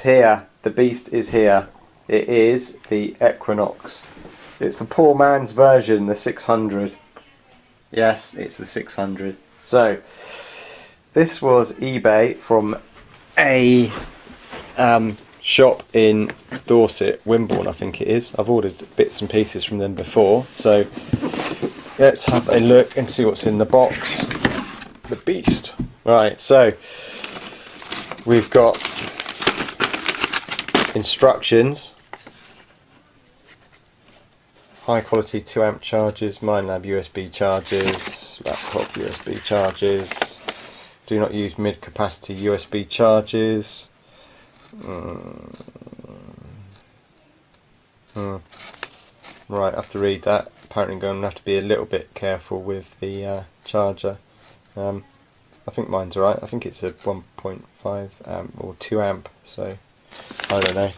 It's here. The beast is here. It is the Equinox. It's the poor man's version, the 600. Yes, it's the 600. So, this was eBay from a shop in Dorset, Wimborne I think it is. I've ordered bits and pieces from them before, so let's have a look and see what's in the box. The beast. Right, so we've got instructions, high quality 2 amp chargers, Minelab USB chargers, laptop USB chargers, do not use mid capacity USB chargers. Right, I have to read that. Apparently I'm going to have to be a little bit careful with the charger. I think mine's alright. I think it's a 1.5 amp or 2 amp, so I don't know.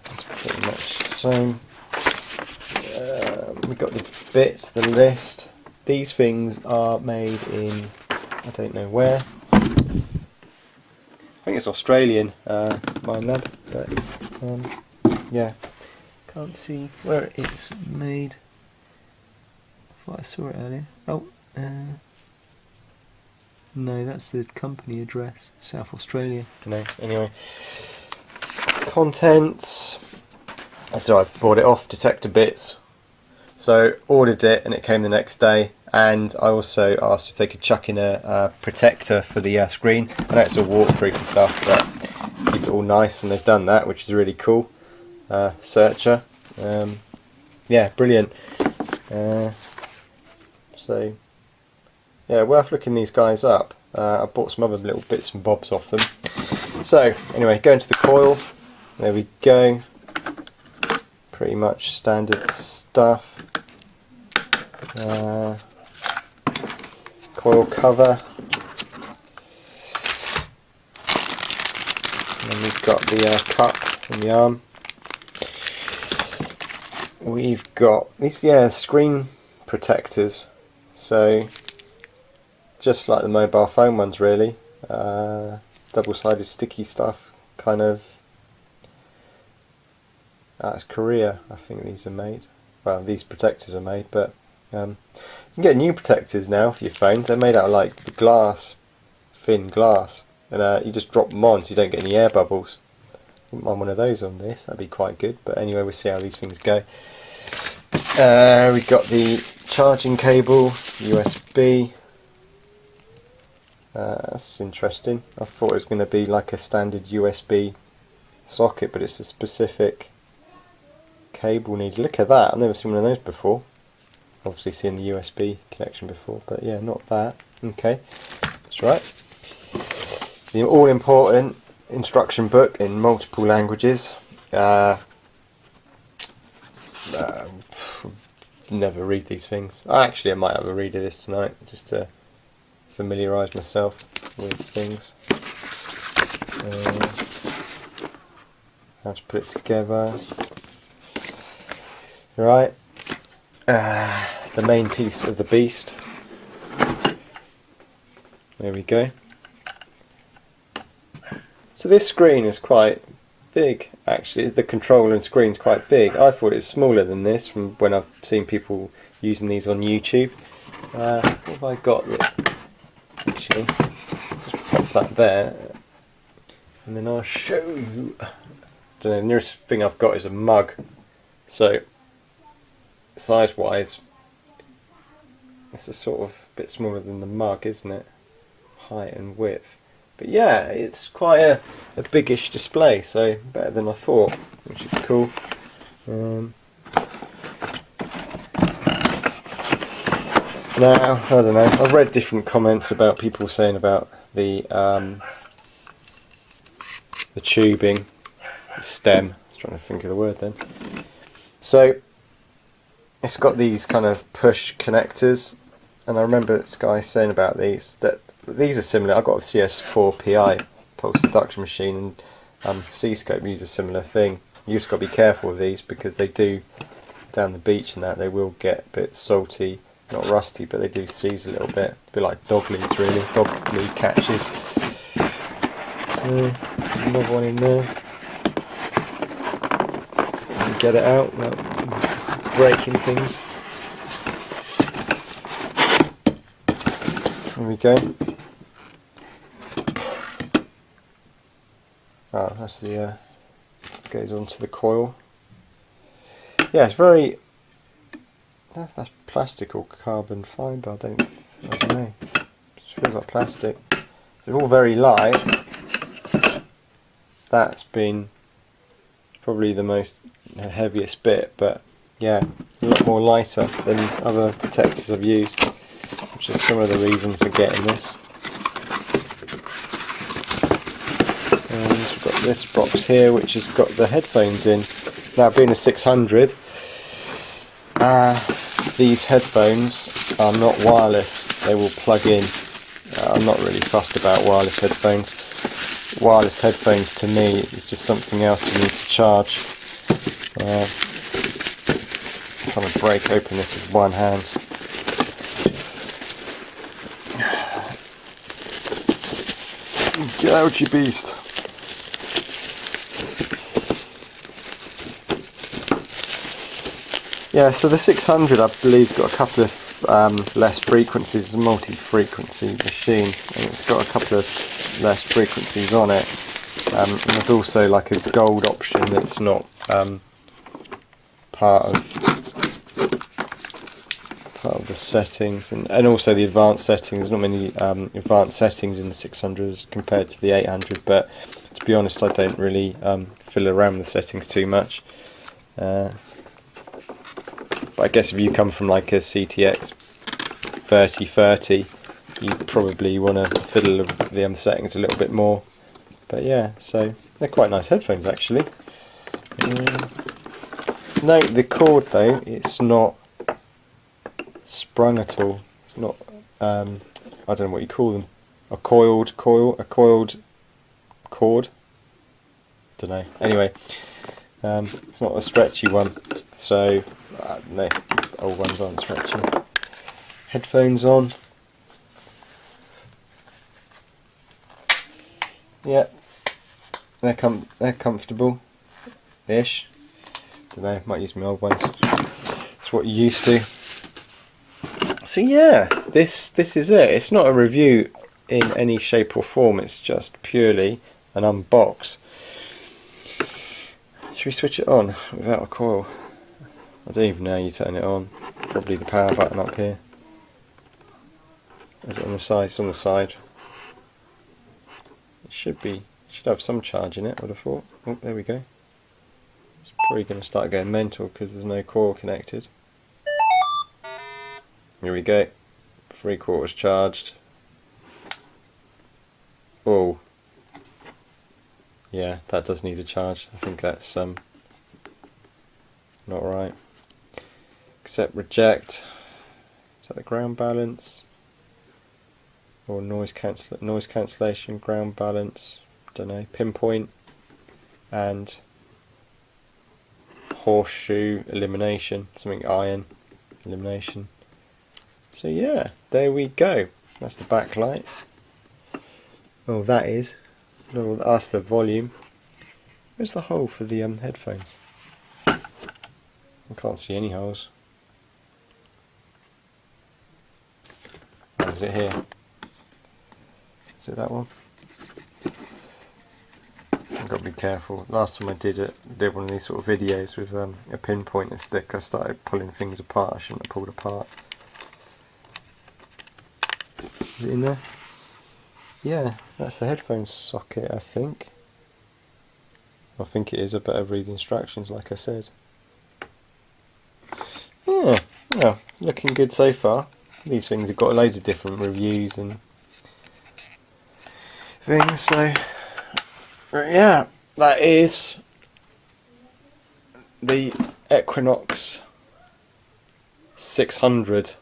It's pretty much the same. We've got the bits, the list. These things are made in, I don't know where. I think it's Australian, Minelab, but yeah, can't see where it's made. I thought I saw it earlier. Oh, no, that's the company address, South Australia. Don't know. Anyway, contents. So I bought it off Detector Bits. So ordered it and it came the next day, and I also asked if they could chuck in a protector for the screen. I know it's all waterproof and stuff, but keep it all nice, and they've done that, which is really cool. Searcher, yeah, brilliant. So yeah, worth looking these guys up. I bought some other little bits and bobs off them. So anyway, going to the coil. There we go. Pretty much standard stuff. Coil cover. And then we've got the cup and the arm. We've got these, screen protectors. So just like the mobile phone ones, really. Double-sided sticky stuff, kind of. It's Korea, I think these are made. Well, these protectors are made, but you can get new protectors now for your phones. They're made out of like the glass, thin glass, and you just drop them on so you don't get any air bubbles. Wouldn't mind one of those on this, that'd be quite good. But anyway, we'll see how these things go. We've got the charging cable, USB. That's interesting. I thought it was going to be like a standard USB socket, but it's a specific cable needed. Look at that, I've never seen one of those before. Obviously seen the USB connection before, but yeah, not that. Okay, that's right. The all important instruction book in multiple languages. Never read these things. Actually, I might have a read of this tonight just to familiarise myself with things. How to put it together. Right, the main piece of the beast. There we go. So this screen is quite big, actually. The controller and screen is quite big. I thought it was smaller than this from when I've seen people using these on YouTube. What have I got? Actually, just pop that there, and then I'll show you. I don't know, the nearest thing I've got is a mug. So size wise, it's a sort of bit smaller than the mug, isn't it? Height and width. But yeah, it's quite a biggish display, so better than I thought, which is cool. Now, I don't know, I've read different comments about people saying about the tubing, the stem. I was trying to think of the word then. So it's got these kind of push connectors, and I remember this guy saying about these, that these are similar. I've got a CS4 PI pulse induction machine, and C-Scope use a similar thing. You just got to be careful with these because they do, down the beach and that, they will get a bit salty, not rusty, but they do seize a little bit. A bit like dog leads, really, dog lead catches. There's another one in there. Get it out without breaking things. There we go. Oh, that's the goes onto the coil. Yeah, it's very. I don't know if that's plastic or carbon fibre. I don't know. It just feels like plastic. They're all very light. That's been probably the most heaviest bit, but yeah, a lot more lighter than other detectors I've used, which is some of the reason for getting this. And we've got this box here which has got the headphones in. Now, being a 600, these headphones are not wireless, they will plug in. I'm not really fussed about wireless headphones. Wireless headphones to me is just something else you need to charge. I'm trying to break open this with one hand. Gouge, you beast. Yeah, so the 600 I believe has got a couple of less frequencies. It's a multi-frequency machine and it's got a couple of less frequencies on it. And there's also like a gold option that's not part of the settings, and also the advanced settings. There's not many advanced settings in the 600s compared to the 800, but to be honest I don't really fiddle around with the settings too much. But I guess if you come from like a CTX 3030, you probably want to fiddle with the settings a little bit more. But yeah, so they're quite nice headphones actually. Note the cord though, it's not sprung at all. It's not, I don't know what you call them, a coiled cord. Don't know. Anyway, it's not a stretchy one, so no, old ones aren't stretchy. Headphones on. Yeah, they're comfortable-ish. Don't know, might use my old ones. It's what you're used to. So yeah, this is it. It's not a review in any shape or form. It's just purely an unbox. Should we switch it on without a coil? I don't even know how you turn it on. Probably the power button up here. Is it on the side? It's on the side. It should have some charge in it, I would have thought. Oh, there we go. It's probably going to start going mental because there's no coil connected. Here we go. 3/4 charged. Oh. Yeah, that does need a charge. I think that's not right. Accept, reject. Is that the ground balance? Or noise cancellation, ground balance, don't know, pinpoint, and horseshoe elimination, something iron elimination. So yeah, there we go. That's the backlight. Oh, that is. No, that's the volume. Where's the hole for the headphones? I can't see any holes. Oh, is it here? Is it that one? I've got to be careful. Last time I did one of these sort of videos with a pinpointer stick, I started pulling things apart I shouldn't have pulled apart. Is it in there? Yeah, that's the headphone socket, I think. I think it is. I better read the instructions like I said. Yeah, well, looking good so far. These things have got loads of different reviews and things, so yeah, that is the Equinox 600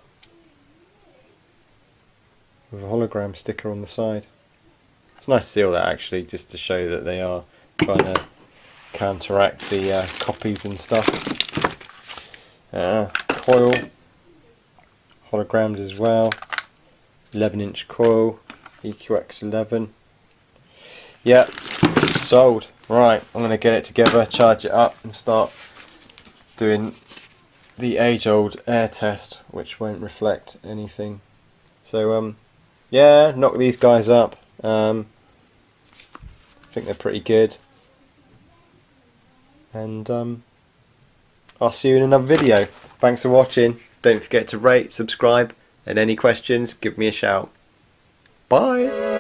with a hologram sticker on the side. It's nice to see all that actually, just to show that they are trying to counteract the copies and stuff. Coil, hologrammed as well, 11-inch coil, EQX11. Yep, sold. Right, I'm going to get it together, charge it up and start doing the age-old air test, which won't reflect anything. So yeah, knock these guys up. I think they're pretty good. And I'll see you in another video. Thanks for watching. Don't forget to rate, subscribe, and any questions, give me a shout. Bye!